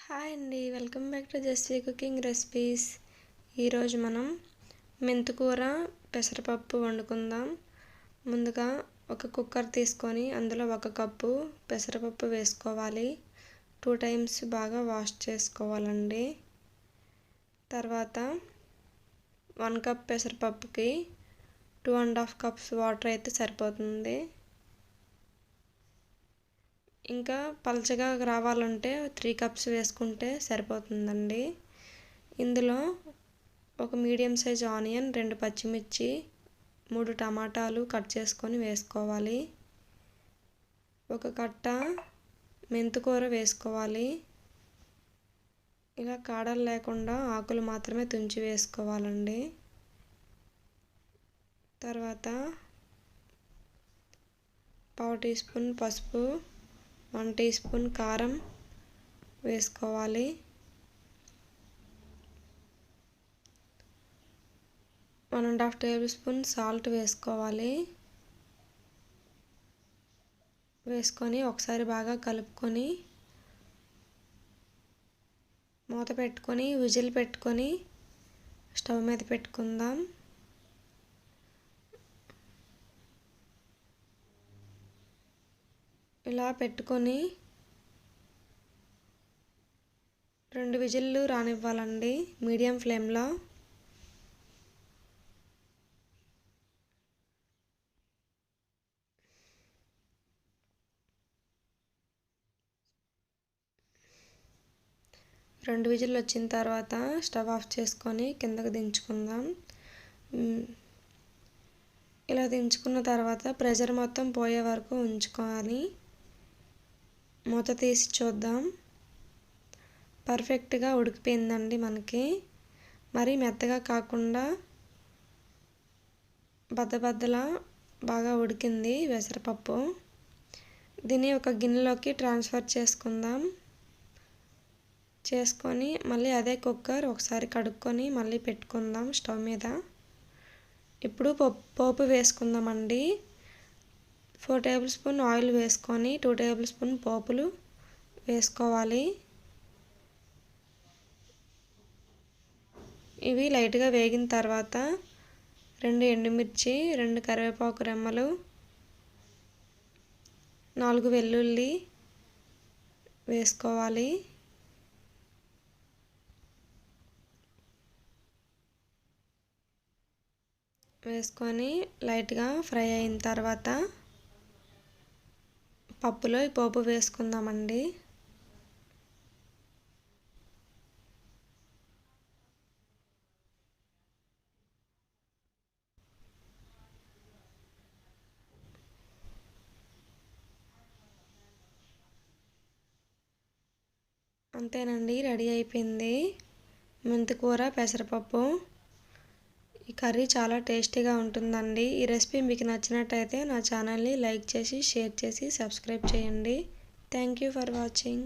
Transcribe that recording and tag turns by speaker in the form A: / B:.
A: Hi అండి, welcome back to Jasvi cooking recipes. ఈరోజు మనం మెంతికూర పెసరపప్పు వండుకుందాం. ముందుగా ఒక కుక్కర్ తీసుకొని అందులో 1 కప్పు పెసరపప్పు వేసుకోవాలి. 2 టైమ్స్ బాగా వాష్ చేసుకోవాలండి. తర్వాత 1 కప్ పెసరపప్పుకి 2.5 కప్స్ వాటర్ అయితే సరిపోతుంది. ఇంకా పలచగా రావాలంటే 3 కప్స్ వేసుకుంటే సరిపోతుందండి. ఇందులో ఒక మీడియం సైజ్ ఆనియన్, 2 పచ్చిమిర్చి, 3 టమాటాలు కట్ చేసుకొని వేసుకోవాలి. ఒక కట్ట మెంతికూర వేసుకోవాలి. ఇలా కాడలు లేకుండా ఆకులు మాత్రమే తుంచి వేసుకోవాలండి. తర్వాత 1/2 టీ స్పూన్ పసుపు, 1 టీ స్పూన్ కారం వేసుకోవాలి. 1.5 టేబుల్ స్పూన్ సాల్ట్ వేసుకోవాలి. వేసుకొని ఒకసారి బాగా కలుపుకొని మూత పెట్టుకొని విజిల్ పెట్టుకొని స్టవ్ మీద పెట్టుకుందాం. ఇలా పెట్టుకొని 2 విజిల్లు రానివ్వాలండి మీడియం ఫ్లేమ్లో. రెండు విజిల్లు వచ్చిన తర్వాత స్టవ్ ఆఫ్ చేసుకొని కిందకు దించుకుందాం. ఇలా దించుకున్న తర్వాత ప్రెషర్ మొత్తం పోయే వరకు ఉంచుకొని మూత తీసి చూద్దాం. పర్ఫెక్ట్గా ఉడికిపోయిందండి. మనకి మరీ మెత్తగా కాకుండా బద్దబద్దలా బాగా ఉడికింది పెసరపప్పు. దీన్ని ఒక గిన్నెలోకి ట్రాన్స్ఫర్ చేసుకొని మళ్ళీ అదే కుక్కర్ ఒకసారి కడుక్కొని మళ్ళీ పెట్టుకుందాం స్టవ్ మీద. ఇప్పుడు పోపు వేసుకుందామండి. 4 టేబుల్ స్పూన్ ఆయిల్ వేసుకొని 2 టేబుల్ స్పూన్ పోపులు వేసుకోవాలి. ఇవి లైట్గా వేగిన తర్వాత 2 ఎండుమిర్చి, 2 కరివేపాకు రెమ్మలు, 4 వెల్లుల్లి వేసుకోవాలి. వేసుకొని లైట్గా ఫ్రై అయిన తర్వాత పప్పులో ఈ పోపు వేసుకుందామండి. అంతేనండి, రెడీ అయిపోయింది మెంతికూర పెసరపప్పు. ఈ కర్రీ చాలా టేస్టీగా ఉంటుందండి. ఈ రెసిపీ మీకు నచ్చినట్టయితే నా ఛానల్ని లైక్ చేసి, షేర్ చేసి, సబ్స్క్రైబ్ చేయండి. Thank you for watching.